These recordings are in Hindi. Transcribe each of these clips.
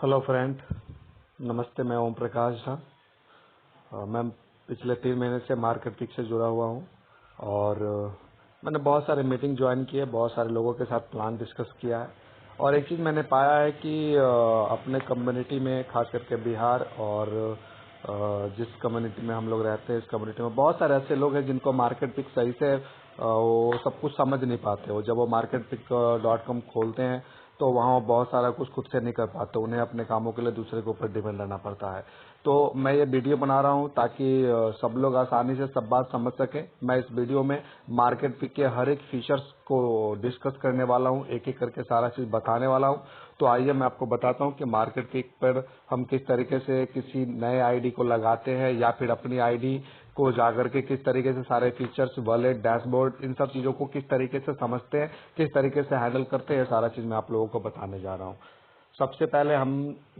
हेलो फ्रेंड, नमस्ते। मैं ओम प्रकाश झा। मैं पिछले 3 महीने से मार्केट पिक से जुड़ा हुआ हूँ और मैंने बहुत सारे मीटिंग ज्वाइन किए, बहुत सारे लोगों के साथ प्लान डिस्कस किया है। और एक चीज़ मैंने पाया है कि अपने कम्युनिटी में, खास करके बिहार और जिस कम्युनिटी में हम लोग रहते हैं, इस कम्युनिटी में बहुत सारे ऐसे लोग हैं जिनको मार्केट पिक सही से वो सब कुछ समझ नहीं पाते। वो जब वो marketpick.com खोलते हैं तो वहाँ वो बहुत सारा कुछ खुद से नहीं कर पाते, उन्हें अपने कामों के लिए दूसरे के ऊपर डिपेंड रहना पड़ता है। तो मैं ये वीडियो बना रहा हूँ ताकि सब लोग आसानी से सब बात समझ सकें। मैं इस वीडियो में मार्केट पिक के हर एक फीचर्स को डिस्कस करने वाला हूँ, एक एक करके सारा चीज बताने वाला हूँ। तो आइए मैं आपको बताता हूँ कि मार्केट पिक पर हम किस तरीके से किसी नए आईडी को लगाते हैं या फिर अपनी आईडी को जाकर के किस तरीके से सारे फीचर्स, वॉलेट, डैशबोर्ड, इन सब चीजों को किस तरीके से समझते हैं, किस तरीके से हैंडल करते हैं, सारा चीज मैं आप लोगों को बताने जा रहा हूँ। सबसे पहले हम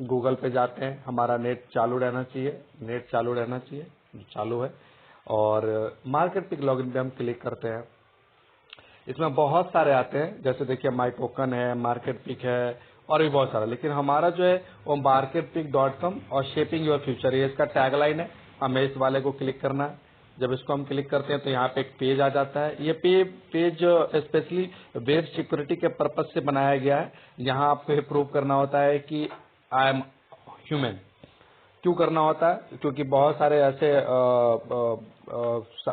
गूगल पे जाते हैं। हमारा नेट चालू रहना चाहिए, नेट चालू रहना चाहिए, जो चालू है। और मार्केट पिक लॉगिन पे हम क्लिक करते हैं। इसमें बहुत सारे आते हैं, जैसे देखिए माई टोकन है, मार्केट पिक है और भी बहुत सारा। लेकिन हमारा जो है वो marketpick.com और शेपिंग योर फ्यूचर, ये इसका टैगलाइन है। हमें इस वाले को क्लिक करना है। जब इसको हम क्लिक करते हैं तो यहाँ पे एक पेज आ जाता है। ये पेज स्पेशली वेब सिक्योरिटी के पर्पज से बनाया गया है। यहाँ आपको प्रूव करना होता है कि आई एम ह्यूमन। क्यों करना होता है? क्योंकि बहुत सारे ऐसे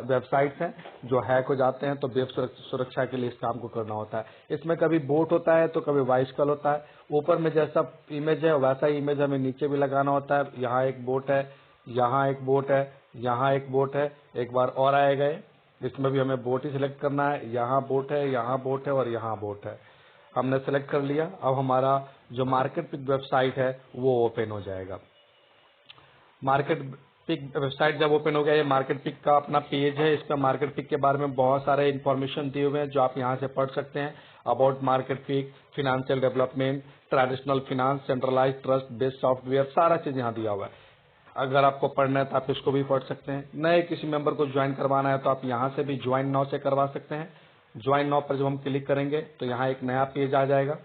वेबसाइट्स हैं जो हैक हो जाते हैं, तो वेब सुरक्षा के लिए इस काम को करना होता है। इसमें कभी बोट होता है तो कभी वॉइस कॉल होता है। ऊपर में जैसा इमेज है वैसा ही इमेज हमें नीचे भी लगाना होता है। यहाँ एक बोट है, यहाँ एक बोट है, यहाँ एक बोट है, एक बार और आएगा ये। इसमें भी हमें बोट ही सिलेक्ट करना है। यहाँ बोट है, यहाँ बोट है और यहाँ बोट है। हमने सेलेक्ट कर लिया। अब हमारा जो मार्केट पिक वेबसाइट है वो ओपन हो जाएगा। मार्केट पिक वेबसाइट जब ओपन हो गया, ये मार्केट पिक का अपना पेज है। इस पर मार्केट पिक के बारे में बहुत सारे इन्फॉर्मेशन दिए हुए हैं जो आप यहाँ से पढ़ सकते हैं। About market pick, financial development, traditional finance, centralize trust based software, सारा चीज यहाँ दिया हुआ है। अगर आपको पढ़ना है तो आप इसको भी पढ़ सकते हैं। नए किसी मेंबर को ज्वाइन करवाना है तो आप यहाँ से भी ज्वाइन नाउ से करवा सकते हैं। ज्वाइन नाउ पर जब हम क्लिक करेंगे तो यहाँ एक नया पेज आ जाएगा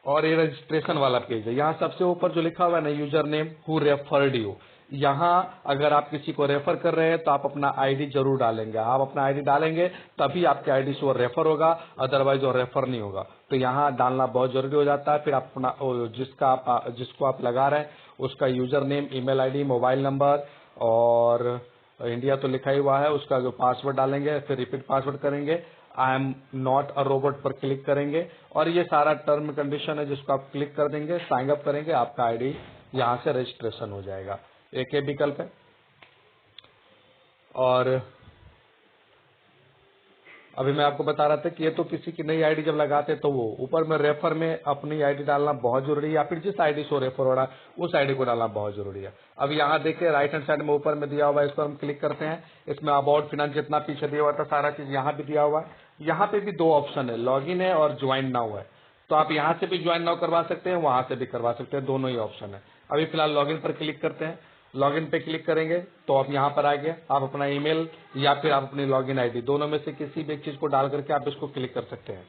और ये रजिस्ट्रेशन वाला पेज है। यहाँ सबसे ऊपर जो लिखा हुआ है ना, user name who referred you, यहाँ अगर आप किसी को रेफर कर रहे हैं तो आप अपना आईडी जरूर डालेंगे। आप अपना आईडी डालेंगे तभी आपके आईडी से वो रेफर होगा, अदरवाइज वो रेफर नहीं होगा। तो यहाँ डालना बहुत जरूरी हो जाता है। फिर आप अपना जिसको आप लगा रहे हैं उसका user name, email ID, mobile number और इंडिया तो लिखा ही हुआ है, उसका जो पासवर्ड डालेंगे। फिर रिपीट पासवर्ड करेंगे, I am not a robot पर क्लिक करेंगे और ये सारा टर्म कंडीशन है जिसको आप क्लिक कर देंगे, साइन अप करेंगे, आपका आईडी यहाँ से रजिस्ट्रेशन हो जाएगा। एक ये विकल्प है। और अभी मैं आपको बता रहा था कि ये तो किसी की नई आईडी जब लगाते तो वो ऊपर में रेफर में अपनी आईडी डालना बहुत जरूरी है, या फिर जिस आईडी से रेफर हो रहा है उस आईडी को डालना बहुत जरूरी है। अब यहाँ देखिए राइट हैंड साइड में ऊपर में दिया हुआ है, इस पर हम क्लिक करते हैं। इसमें अबाउट फिनांस जितना पीछे दिया हुआ था सारा चीज यहाँ भी दिया हुआ है। यहाँ पे भी दो ऑप्शन है, लॉगिन है और ज्वाइन नाउ है। तो आप यहाँ से भी ज्वाइन नाउ करवा सकते हैं, वहां से भी करवा सकते हैं, दोनों ही ऑप्शन है। अभी फिलहाल लॉगिन पर क्लिक करते हैं। लॉगिन पे क्लिक करेंगे तो आप यहाँ पर आ गए। आप अपना ईमेल या फिर आप अपनी लॉगिन आईडी, दोनों में से किसी भी एक चीज को डाल करके आप इसको क्लिक कर सकते हैं।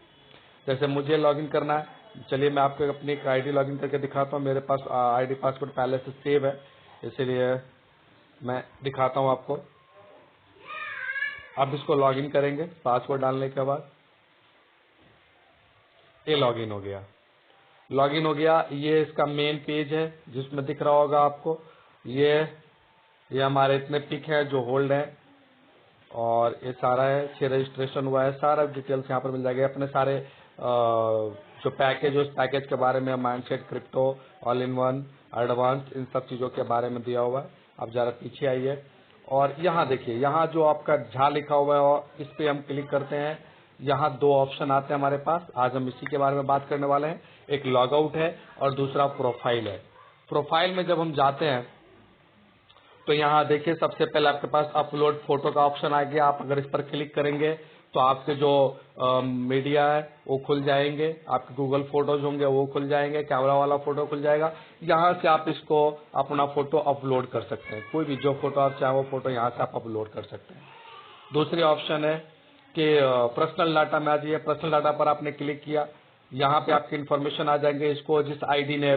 जैसे मुझे लॉगिन करना है, चलिए मैं आपको अपनी एक आईडी लॉगिन करके दिखाता हूँ। मेरे पास आईडी पासवर्ड पहले से सेव है, इसीलिए मैं दिखाता हूँ आपको। आप इसको लॉगिन करेंगे पासवर्ड डालने के बाद। ये लॉगिन हो गया। लॉगिन हो गया, ये इसका मेन पेज है जिसमें दिख रहा होगा आपको। ये हमारे इतने पिक है जो होल्ड है और ये सारा है, 6 रजिस्ट्रेशन हुआ है, सारा डिटेल्स यहाँ पर मिल जाएगा। अपने सारे जो पैकेज, उस पैकेज के बारे में, mindset, crypto, all in one, advance, इन सब चीजों के बारे में दिया हुआ है। आप जरा पीछे आइए और यहाँ देखिए, यहाँ जो आपका झा लिखा हुआ है और इस पे हम क्लिक करते हैं। यहाँ दो ऑप्शन आते हैं हमारे पास, आज हम इसी के बारे में बात करने वाले हैं। एक लॉग आउट है और दूसरा प्रोफाइल है। प्रोफाइल में जब हम जाते हैं तो यहाँ देखिए सबसे पहले आपके पास अपलोड फोटो का ऑप्शन आ गया। आप अगर इस पर क्लिक करेंगे तो आपके जो मीडिया है वो खुल जाएंगे, आपके गूगल फोटोज होंगे वो खुल जाएंगे, कैमरा वाला फोटो खुल जाएगा। यहाँ से आप इसको अपना फोटो अपलोड कर सकते हैं, कोई भी जो फोटो आप चाहे वो फोटो यहाँ से आप अपलोड कर सकते हैं। दूसरी ऑप्शन है कि पर्सनल डाटा में आ जाइए। पर्सनल डाटा पर आपने क्लिक किया यहाँ पे आपकी इन्फॉर्मेशन आ जाएंगे। इसको जिस आईडी ने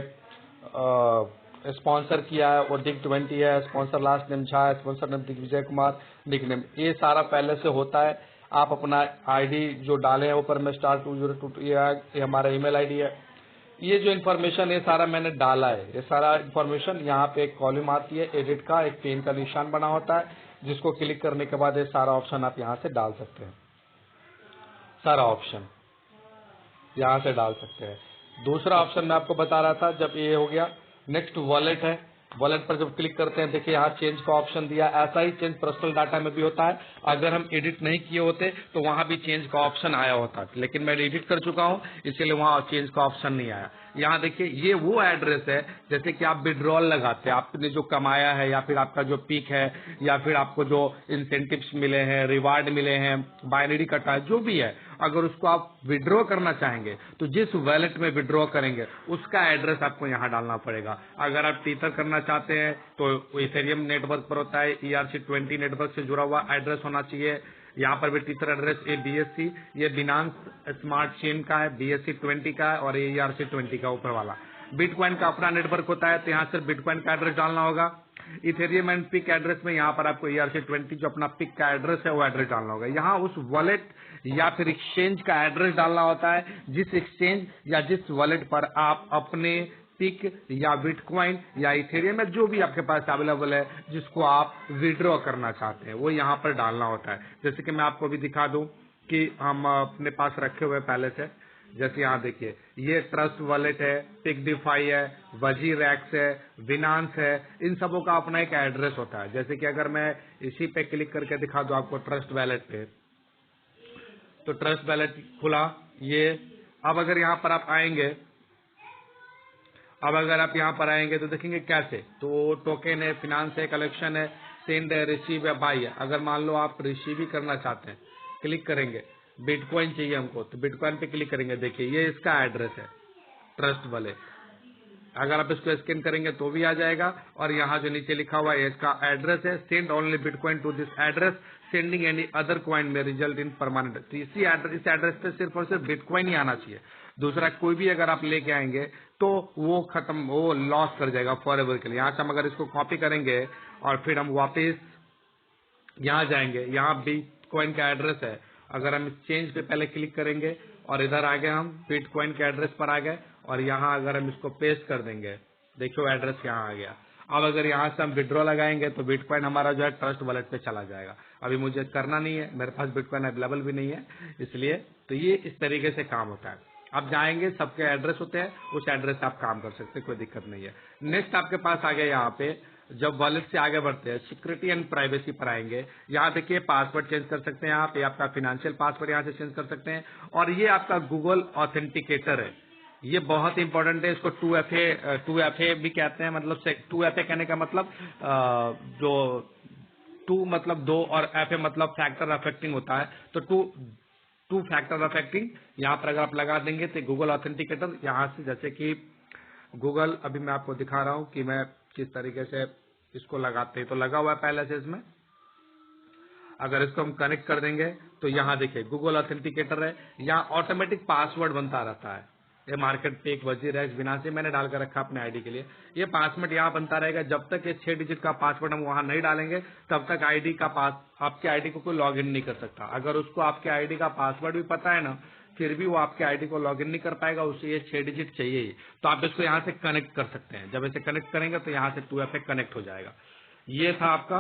स्पॉन्सर किया है वो Dig20 है, स्पॉन्सर लास्ट नेम झा है, sponsor name Digvijay Kumar, nick name, ये सारा पहले से होता है। आप अपना आईडी जो डाले हैं ऊपर में *2022 ये हमारा ईमेल आईडी है। ये जो इन्फॉर्मेशन ये सारा मैंने डाला है, ये सारा इन्फॉर्मेशन यहाँ पे एक कॉलम आती है एडिट का, एक पेन का निशान बना होता है जिसको क्लिक करने के बाद ये सारा ऑप्शन आप यहाँ से डाल सकते हैं। सारा ऑप्शन यहाँ से डाल सकते हैं। दूसरा ऑप्शन मैं आपको बता रहा था, जब ये हो गया, नेक्स्ट वॉलेट है। वॉलेट पर जब क्लिक करते हैं देखिए यहाँ चेंज का ऑप्शन दिया। ऐसा ही चेंज पर्सनल डाटा में भी होता है। अगर हम एडिट नहीं किए होते तो वहां भी चेंज का ऑप्शन आया होता, लेकिन मैं एडिट कर चुका हूं इसलिए वहां चेंज का ऑप्शन नहीं आया। यहाँ देखिए ये वो एड्रेस है जैसे कि आप विड्रॉल लगाते हैं, आपने जो कमाया है या फिर आपका जो पीक है या फिर आपको जो इंसेंटिव्स मिले हैं, रिवार्ड मिले हैं, बाइनरी कटा है, जो भी है, अगर उसको आप विड्रॉ करना चाहेंगे तो जिस वॉलेट में विड्रॉ करेंगे उसका एड्रेस आपको यहाँ डालना पड़ेगा। अगर आप टीथर करना चाहते हैं तो इथेरियम नेटवर्क पर होता है, ERC20 नेटवर्क से जुड़ा हुआ एड्रेस होना चाहिए। यहाँ पर भी टीथर एड्रेस ये BSC, ये बिनांस स्मार्ट चेन का है, BSC20 का है, और ये ERC20 का ऊपर वाला। बिटकॉइन का अपना नेटवर्क होता है तो यहाँ सिर्फ बिटकॉइन का एड्रेस डालना होगा। इथेरियम एंड पिक एड्रेस में यहाँ पर आपको ERC20 जो अपना पिक का एड्रेस है वो एड्रेस डालना होगा। यहाँ उस वॉलेट या फिर एक्सचेंज का एड्रेस डालना होता है जिस एक्सचेंज या जिस वॉलेट पर आप अपने पिक या बिटकॉइन या इथेरियम में जो भी आपके पास अवेलेबल है जिसको आप विड्रॉ करना चाहते हैं वो यहाँ पर डालना होता है। जैसे कि मैं आपको भी दिखा दूं कि हम अपने पास रखे हुए पहले से, जैसे यहाँ देखिए ये ट्रस्ट वॉलेट है, पिकडिफाई है, वजीरैक्स है, बिनांस है, इन सबों का अपना एक एड्रेस होता है। जैसे कि अगर मैं इसी पे क्लिक करके दिखा दूं आपको ट्रस्ट वॉलेट पे, तो ट्रस्ट वॉलेट खुला ये। अब अगर यहाँ पर आप आएंगे, तो देखेंगे कैसे, तो टोकन है, फिनांस है, कलेक्शन है, सेंड है, रिसीव है, बाई है। अगर मान लो आप रिसीव ही करना चाहते हैं, क्लिक करेंगे, बिटकॉइन चाहिए हमको तो बिटकॉइन पे क्लिक करेंगे। देखिए ये इसका एड्रेस है ट्रस्ट वाले। अगर आप इसको स्कैन करेंगे तो भी आ जाएगा, और यहाँ जो नीचे लिखा हुआ है इसका एड्रेस है, send only bitcoin to this address, sending any other coin may result in permanent. तो इस एड्रेस पे सिर्फ और सिर्फ बिटकॉइन ही आना चाहिए, दूसरा कोई भी अगर आप लेके आएंगे तो वो खत्म, वो लॉस कर जाएगा फॉर एवर के लिए। यहाँ से हम अगर इसको कॉपी करेंगे और फिर हम वापस यहाँ जाएंगे, यहाँ बिटकॉइन का एड्रेस है, अगर हम चेंज पे पहले क्लिक करेंगे और इधर आ गए, हम बिटकॉइन के एड्रेस पर आ गए, और यहाँ अगर हम इसको पेस्ट कर देंगे, देखियो एड्रेस यहाँ आ गया। अब अगर यहाँ से हम विड्रॉ लगाएंगे तो बिटकॉइन हमारा जो है ट्रस्ट वॉलेट पे चला जाएगा। अभी मुझे करना नहीं है, मेरे पास बिटकॉइन अवेलेबल भी नहीं है, इसलिए तो ये इस तरीके से काम होता है। आप जाएंगे, सबके एड्रेस होते हैं, उस एड्रेस से आप काम कर सकते हैं, कोई दिक्कत नहीं है। नेक्स्ट आपके पास आ गया, यहाँ पे जब वॉलेट से आगे बढ़ते हैं सिक्योरिटी एंड प्राइवेसी पर आएंगे। यहाँ देखिए पासवर्ड चेंज कर सकते हैं आप, ये आपका फाइनेंशियल पासवर्ड यहाँ से चेंज कर सकते हैं, और ये आपका गूगल ऑथेंटिकेटर है, ये बहुत इंपॉर्टेंट है। इसको 2FA भी कहते हैं, मतलब 2FA कहने का मतलब जो 2 मतलब 2 और FA मतलब फैक्टर अफेक्टिंग होता है, तो 2 फैक्टर अफेक्टिंग यहाँ पर अगर आप लगा देंगे तो गूगल ऑथेंटिकेटर यहाँ से, जैसे कि गूगल, अभी मैं आपको दिखा रहा हूँ कि मैं किस तरीके से इसको लगाते हैं, तो लगा हुआ है पहले से इसमें। अगर इसको हम कनेक्ट कर देंगे तो यहाँ देखिए गूगल ऑथेंटिकेटर है, यहाँ ऑटोमेटिक पासवर्ड बनता रहता है। ये मार्केट पे एक वजीरैक्स बिनांस मैंने डाल कर रखा अपने आईडी के लिए, ये पासवर्ड यहाँ बनता रहेगा। जब तक ये 6 डिजिट का पासवर्ड हम वहां नहीं डालेंगे तब तक आईडी का आपके आईडी को कोई लॉगिन नहीं कर सकता। अगर उसको आपके आईडी का पासवर्ड भी पता है ना, फिर भी वो आपके आईडी को लॉगिन नहीं कर पाएगा, उसे ये 6 डिजिट चाहिए ही। तो आप इसको यहाँ से कनेक्ट कर सकते हैं, जब इसे कनेक्ट करेंगे तो यहाँ से 2FA कनेक्ट हो जाएगा। ये था आपका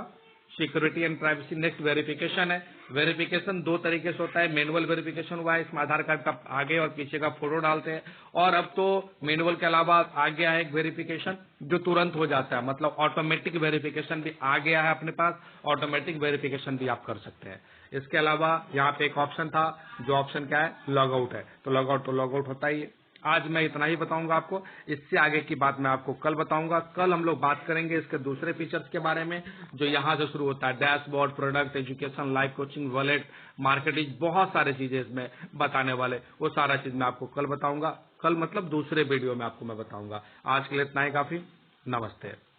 security and privacy. Next verification है। वेरिफिकेशन 2 तरीके से होता है, मैनुअल वेरिफिकेशन हुआ है, इसमें आधार कार्ड का आगे और पीछे का फोटो डालते हैं, और अब तो मैनुअल के अलावा आ गया है एक वेरिफिकेशन जो तुरंत हो जाता है, मतलब ऑटोमेटिक वेरिफिकेशन भी आ गया है अपने पास, ऑटोमेटिक वेरिफिकेशन भी आप कर सकते हैं। इसके अलावा यहाँ पे एक ऑप्शन था, जो ऑप्शन क्या है, लॉग आउट है, तो लॉग आउट होता ही है। आज मैं इतना ही बताऊंगा आपको, इससे आगे की बात मैं आपको कल बताऊंगा। कल हम लोग बात करेंगे इसके दूसरे फीचर्स के बारे में, जो यहाँ से शुरू होता है, dashboard, product, education, live coaching, wallet, marketing, बहुत सारी चीजें इसमें बताने वाले, वो सारा चीज मैं आपको कल बताऊंगा। कल मतलब दूसरे वीडियो में आपको मैं बताऊंगा। आज के लिए इतना ही काफी। नमस्ते।